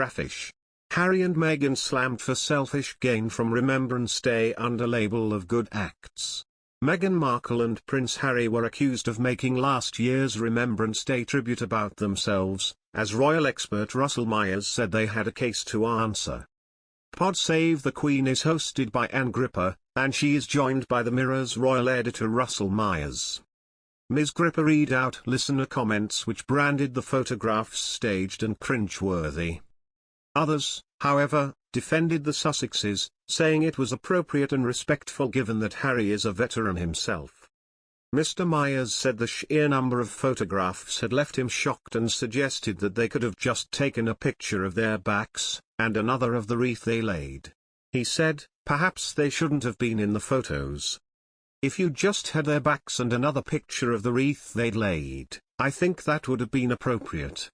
RAFFISH. Harry and Meghan slammed for selfish gain from Remembrance Day under label of good acts. Meghan Markle and Prince Harry were accused of making last year's Remembrance Day tribute about themselves, as royal expert Russell Myers said they had a case to answer. Pod Save the Queen is hosted by Anne Gripper, and she is joined by the Mirror's royal editor Russell Myers. Ms. Gripper read out listener comments which branded the photographs staged and cringe-worthy. Others, however, defended the Sussexes, saying it was appropriate and respectful given that Harry is a veteran himself. Mr. Myers said the sheer number of photographs had left him shocked and suggested that they could have just taken a picture of their backs, and another of the wreath they laid. He said, perhaps they shouldn't have been in the photos. If you just had their backs and another picture of the wreath they'd laid, I think that would have been appropriate.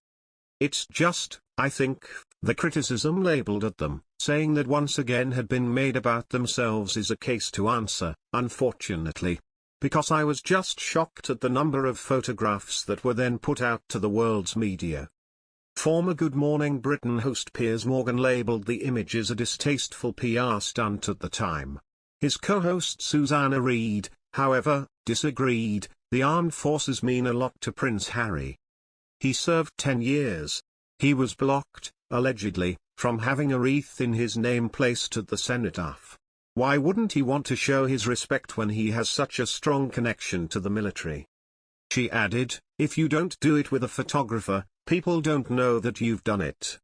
It's just, I think, the criticism labeled at them, saying that once again had been made about themselves is a case to answer, unfortunately. Because I was just shocked at the number of photographs that were then put out to the world's media. Former Good Morning Britain host Piers Morgan labelled the images a distasteful PR stunt at the time. His co-host Susanna Reid, however, disagreed. The armed forces mean a lot to Prince Harry. He served 10 years. He was blocked, allegedly, from having a wreath in his name placed at the cenotaph. Why wouldn't he want to show his respect when he has such a strong connection to the military? She added, if you don't do it with a photographer, people don't know that you've done it.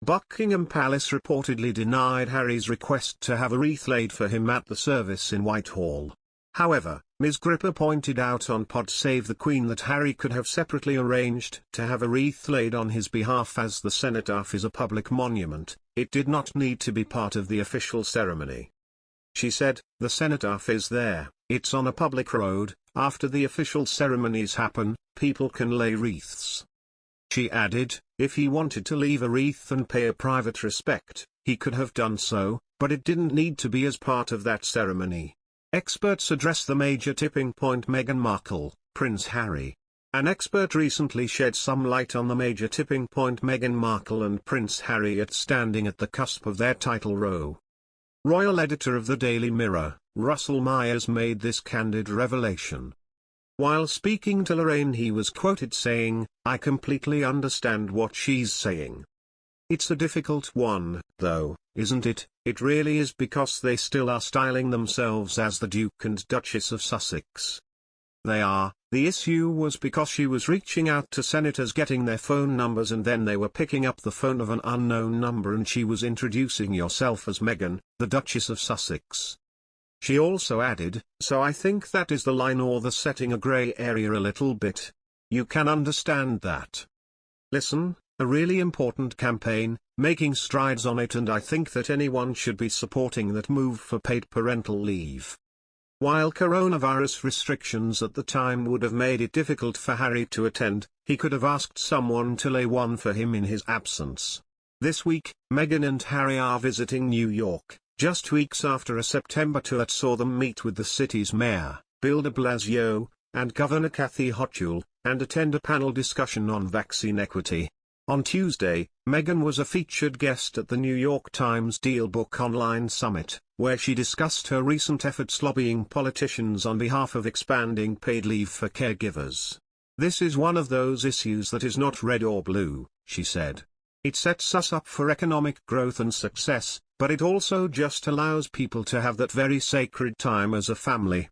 Buckingham Palace reportedly denied Harry's request to have a wreath laid for him at the service in Whitehall. However, Ms. Gripper pointed out on Pod Save the Queen that Harry could have separately arranged to have a wreath laid on his behalf as the cenotaph is a public monument. It did not need to be part of the official ceremony. She said, the cenotaph is there, it's on a public road, after the official ceremonies happen, people can lay wreaths. She added, if he wanted to leave a wreath and pay a private respect, he could have done so, but it didn't need to be as part of that ceremony. Experts address the major tipping point Meghan Markle, Prince Harry. An expert recently shed some light on the major tipping point Meghan Markle and Prince Harry at standing at the cusp of their title row. Royal editor of the Daily Mirror, Russell Myers made this candid revelation. While speaking to Lorraine he was quoted saying, I completely understand what she's saying. It's a difficult one, though, isn't it? It really is because they still are styling themselves as the Duke and Duchess of Sussex. They are. The issue was because she was reaching out to senators getting their phone numbers and then they were picking up the phone of an unknown number and she was introducing yourself as Meghan, the Duchess of Sussex. She also added, so I think that is the line or the setting a grey area a little bit. You can understand that. Listen, a really important campaign, making strides on it and I think that anyone should be supporting that move for paid parental leave. While coronavirus restrictions at the time would have made it difficult for Harry to attend, he could have asked someone to lay one for him in his absence. This week, Meghan and Harry are visiting New York, just weeks after a September tour that saw them meet with the city's mayor, Bill de Blasio, and Governor Kathy Hochul, and attend a panel discussion on vaccine equity. On Tuesday, Meghan was a featured guest at the New York Times DealBook Online Summit, where she discussed her recent efforts lobbying politicians on behalf of expanding paid leave for caregivers. This is one of those issues that is not red or blue, she said. It sets us up for economic growth and success, but it also just allows people to have that very sacred time as a family.